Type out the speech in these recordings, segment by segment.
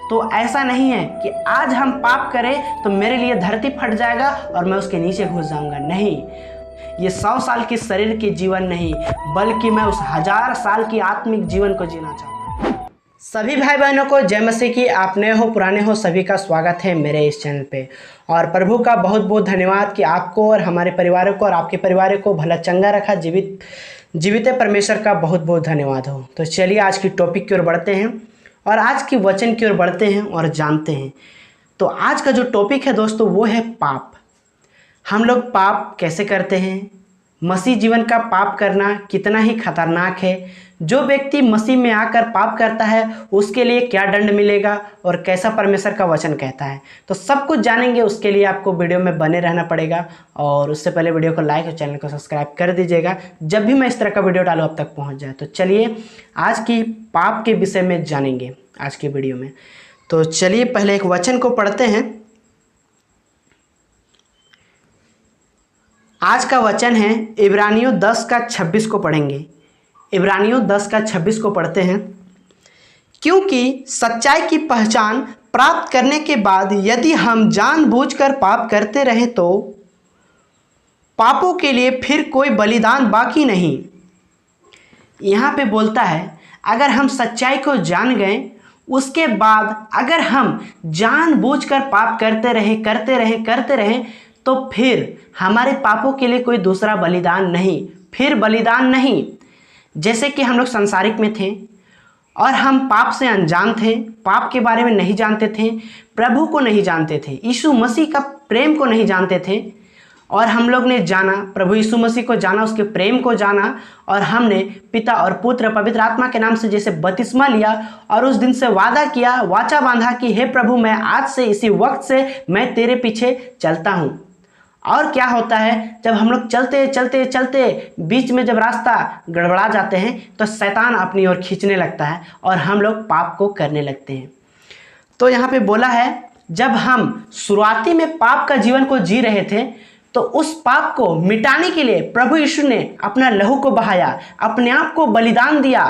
तो ऐसा नहीं है कि आज हम पाप करें तो मेरे लिए धरती फट जाएगा और मैं उसके नीचे घुस जाऊंगा। नहीं, ये 100 साल के शरीर के जीवन नहीं, बल्कि मैं उस 1000 साल की आत्मिक जीवन को जीना चाहूँगा। सभी भाई बहनों को जय मसीह की। आप नए हो पुराने हो, सभी का स्वागत है मेरे इस चैनल पे। और प्रभु का बहुत बहुत धन्यवाद कि आपको और हमारे परिवारों को और आपके परिवार को भला चंगा रखा। जीवित परमेश्वर का बहुत बहुत धन्यवाद हो। तो चलिए आज की टॉपिक की ओर बढ़ते हैं और आज की वचन की ओर बढ़ते हैं और जानते हैं। तो आज का जो टॉपिक है दोस्तों वो है पाप। हम लोग पाप कैसे करते हैं, मसीह जीवन का पाप करना कितना ही खतरनाक है, जो व्यक्ति मसीह में आकर पाप करता है उसके लिए क्या दंड मिलेगा और कैसा परमेश्वर का वचन कहता है, तो सब कुछ जानेंगे। उसके लिए आपको वीडियो में बने रहना पड़ेगा और उससे पहले वीडियो को लाइक और चैनल को सब्सक्राइब कर दीजिएगा, जब भी मैं इस तरह का वीडियो डालूँ अब तक पहुँच जाए। तो चलिए आज की पाप के विषय में जानेंगे आज की वीडियो में। तो चलिए पहले एक वचन को पढ़ते हैं। आज का वचन है इब्रानियों 10:26 को पढ़ेंगे। इब्रानियों 10:26 को पढ़ते हैं। क्योंकि सच्चाई की पहचान प्राप्त करने के बाद यदि हम जानबूझकर पाप करते रहे तो पापों के लिए फिर कोई बलिदान बाकी नहीं। यहाँ पे बोलता है अगर हम सच्चाई को जान गए, उसके बाद अगर हम जानबूझकर पाप करते रहे तो फिर हमारे पापों के लिए कोई दूसरा बलिदान नहीं, फिर बलिदान नहीं। जैसे कि हम लोग संसारिक में थे और हम पाप से अनजान थे, पाप के बारे में नहीं जानते थे, प्रभु को नहीं जानते थे, यीशु मसीह का प्रेम को नहीं जानते थे, और हम लोग ने जाना, प्रभु यीशु मसीह को जाना, उसके प्रेम को जाना, और हमने पिता और पुत्र पवित्र आत्मा के नाम से जैसे बपतिस्मा लिया और उस दिन से वादा किया, वाचा बांधा कि हे प्रभु मैं आज से इसी वक्त से मैं तेरे पीछे चलता हूँ। और क्या होता है, जब हम लोग चलते बीच में जब रास्ता गड़बड़ा जाते हैं तो शैतान अपनी ओर खींचने लगता है और हम लोग पाप को करने लगते हैं। तो यहाँ पे बोला है जब हम शुरुआती में पाप का जीवन को जी रहे थे तो उस पाप को मिटाने के लिए प्रभु यीशु ने अपना लहू को बहाया, अपने आप को बलिदान दिया,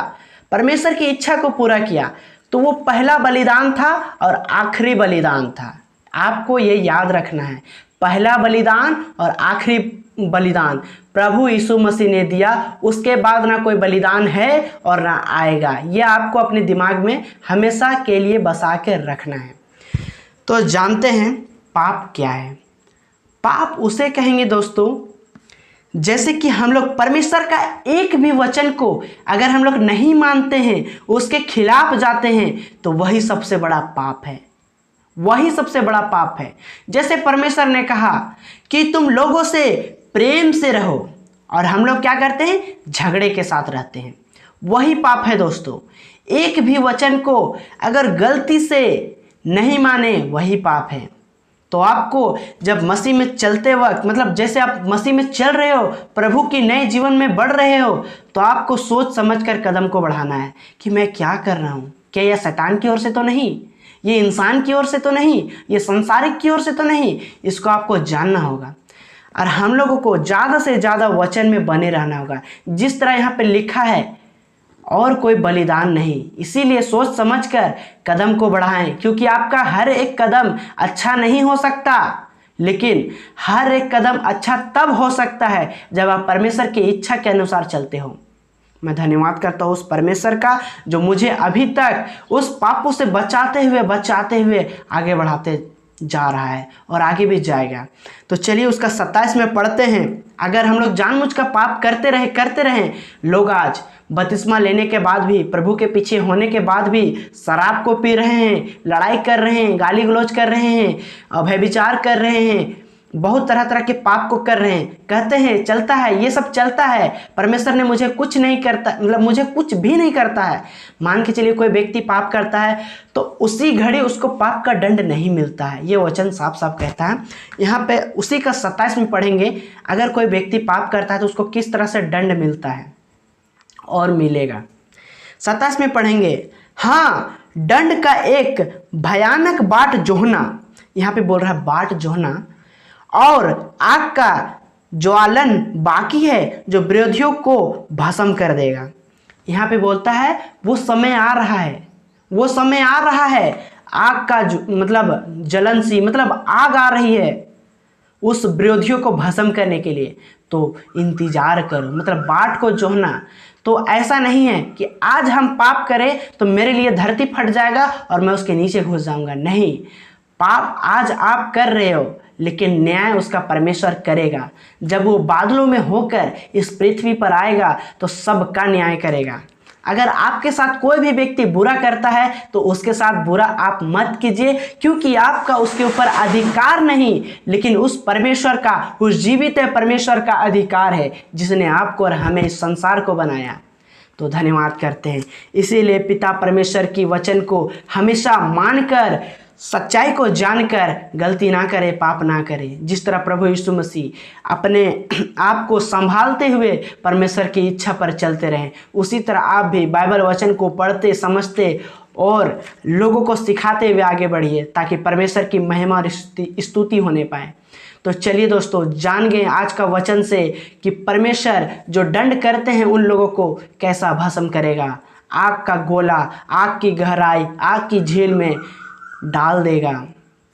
परमेश्वर की इच्छा को पूरा किया। तो वो पहला बलिदान था और आखिरी बलिदान था। आपको ये याद रखना है, पहला बलिदान और आखिरी बलिदान प्रभु यीशु मसीह ने दिया, उसके बाद ना कोई बलिदान है और ना आएगा। यह आपको अपने दिमाग में हमेशा के लिए बसा के रखना है। तो जानते हैं पाप क्या है। पाप उसे कहेंगे दोस्तों जैसे कि हम लोग परमेश्वर का एक भी वचन को अगर हम लोग नहीं मानते हैं, उसके खिलाफ जाते हैं, तो वही सबसे बड़ा पाप है, वही सबसे बड़ा पाप है। जैसे परमेश्वर ने कहा कि तुम लोगों से प्रेम से रहो और हम लोग क्या करते हैं, झगड़े के साथ रहते हैं, वही पाप है दोस्तों। एक भी वचन को अगर गलती से नहीं माने वही पाप है। तो आपको जब मसीह में चलते वक्त, मतलब जैसे आप मसीह में चल रहे हो, प्रभु की नए जीवन में बढ़ रहे हो, तो आपको सोच समझकर कदम को बढ़ाना है कि मैं क्या कर रहा हूँ, क्या यह शैतान की ओर से तो नहीं, ये इंसान की ओर से तो नहीं, ये संसारिक की ओर से तो नहीं। इसको आपको जानना होगा और हम लोगों को ज़्यादा से ज़्यादा वचन में बने रहना होगा, जिस तरह यहाँ पे लिखा है, और कोई बलिदान नहीं। इसीलिए सोच समझकर कदम को बढ़ाएं, क्योंकि आपका हर एक कदम अच्छा नहीं हो सकता, लेकिन हर एक कदम अच्छा तब हो सकता है जब आप परमेश्वर की इच्छा के अनुसार चलते हो। मैं धन्यवाद करता हूँ उस परमेश्वर का जो मुझे अभी तक उस पापों से बचाते हुए आगे बढ़ाते जा रहा है और आगे भी जाएगा। तो चलिए उसका 27 में पढ़ते हैं। अगर हम लोग जानबूझकर पाप करते रहे, लोग आज बपतिस्मा लेने के बाद भी, प्रभु के पीछे होने के बाद भी शराब को पी रहे हैं, लड़ाई कर रहे हैं, गाली गलौज कर रहे हैं, व्यभिचार कर रहे हैं, बहुत तरह के पाप को कर रहे हैं, कहते हैं चलता है, ये सब चलता है, परमेश्वर ने मुझे कुछ नहीं करता, मतलब मुझे कुछ भी नहीं करता है। मान के चलिए कोई व्यक्ति पाप करता है तो उसी घड़ी उसको पाप का दंड नहीं मिलता है, ये वचन साफ साफ कहता है। यहाँ पे उसी का 27 में पढ़ेंगे, अगर कोई व्यक्ति पाप करता है तो उसको किस तरह से दंड मिलता है और मिलेगा। 27 में पढ़ेंगे, हाँ दंड का एक भयानक बाट जोहना, यहाँ पे बोल रहा है बाट जोहना, और आग का ज्वालन बाकी है जो विरोधियों को भस्म कर देगा। यहाँ पे बोलता है वो समय आ रहा है, वो समय आ रहा है। आग का मतलब जलन सी, मतलब आग आ रही है उस विरोधियों को भस्म करने के लिए, तो इंतजार करो, मतलब बाट को जोहना। तो ऐसा नहीं है कि आज हम पाप करें तो मेरे लिए धरती फट जाएगा और मैं उसके नीचे घुस जाऊंगा। नहीं, पाप आज आप कर रहे हो, लेकिन न्याय उसका परमेश्वर करेगा। जब वो बादलों में होकर इस पृथ्वी पर आएगा तो सबका न्याय करेगा। अगर आपके साथ कोई भी व्यक्ति बुरा करता है तो उसके साथ बुरा आप मत कीजिए, क्योंकि आपका उसके ऊपर अधिकार नहीं, लेकिन उस परमेश्वर का, उस जीवित परमेश्वर का अधिकार है जिसने आपको और हमें इस संसार को बनाया। तो धन्यवाद करते हैं। इसीलिए पिता परमेश्वर की वचन को हमेशा मानकर, सच्चाई को जानकर गलती ना करें, पाप ना करें। जिस तरह प्रभु यीशु मसीह अपने आप को संभालते हुए परमेश्वर की इच्छा पर चलते रहें, उसी तरह आप भी बाइबल वचन को पढ़ते, समझते और लोगों को सिखाते हुए आगे बढ़िए, ताकि परमेश्वर की महिमा और स्तुति होने पाए। तो चलिए दोस्तों, जान गए आज का वचन से कि परमेश्वर जो दंड करते हैं उन लोगों को कैसा भस्म करेगा। आग का गोला, आग की गहराई, आग की झील में डाल देगा।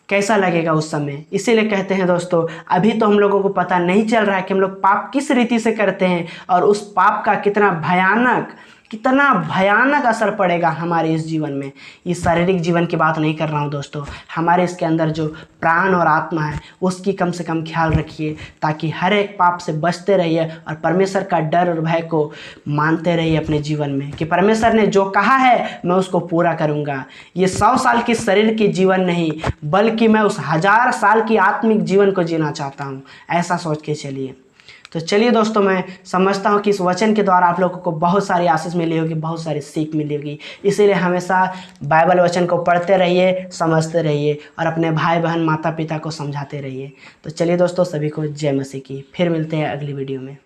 कैसा लगेगा उस समय। इसीलिए कहते हैं दोस्तों, अभी तो हम लोगों को पता नहीं चल रहा है कि हम लोग पाप किस रीति से करते हैं और उस पाप का कितना भयानक असर पड़ेगा हमारे इस जीवन में। इस शारीरिक जीवन की बात नहीं कर रहा हूँ दोस्तों, हमारे इसके अंदर जो प्राण और आत्मा है उसकी कम से कम ख्याल रखिए, ताकि हर एक पाप से बचते रहिए और परमेश्वर का डर और भय को मानते रहिए अपने जीवन में, कि परमेश्वर ने जो कहा है मैं उसको पूरा करूँगा। ये 100 साल की शरीर की जीवन नहीं, बल्कि मैं उस 1000 साल की आत्मिक जीवन को जीना चाहता हूँ। ऐसा सोच के चलिए। तो चलिए दोस्तों, मैं समझता हूँ कि इस वचन के द्वारा आप लोगों को बहुत सारी आशीष मिली होगी, बहुत सारी सीख मिली होगी। इसीलिए हमेशा बाइबल वचन को पढ़ते रहिए, समझते रहिए और अपने भाई बहन, माता पिता को समझाते रहिए। तो चलिए दोस्तों, सभी को जय मसीह की। फिर मिलते हैं अगली वीडियो में।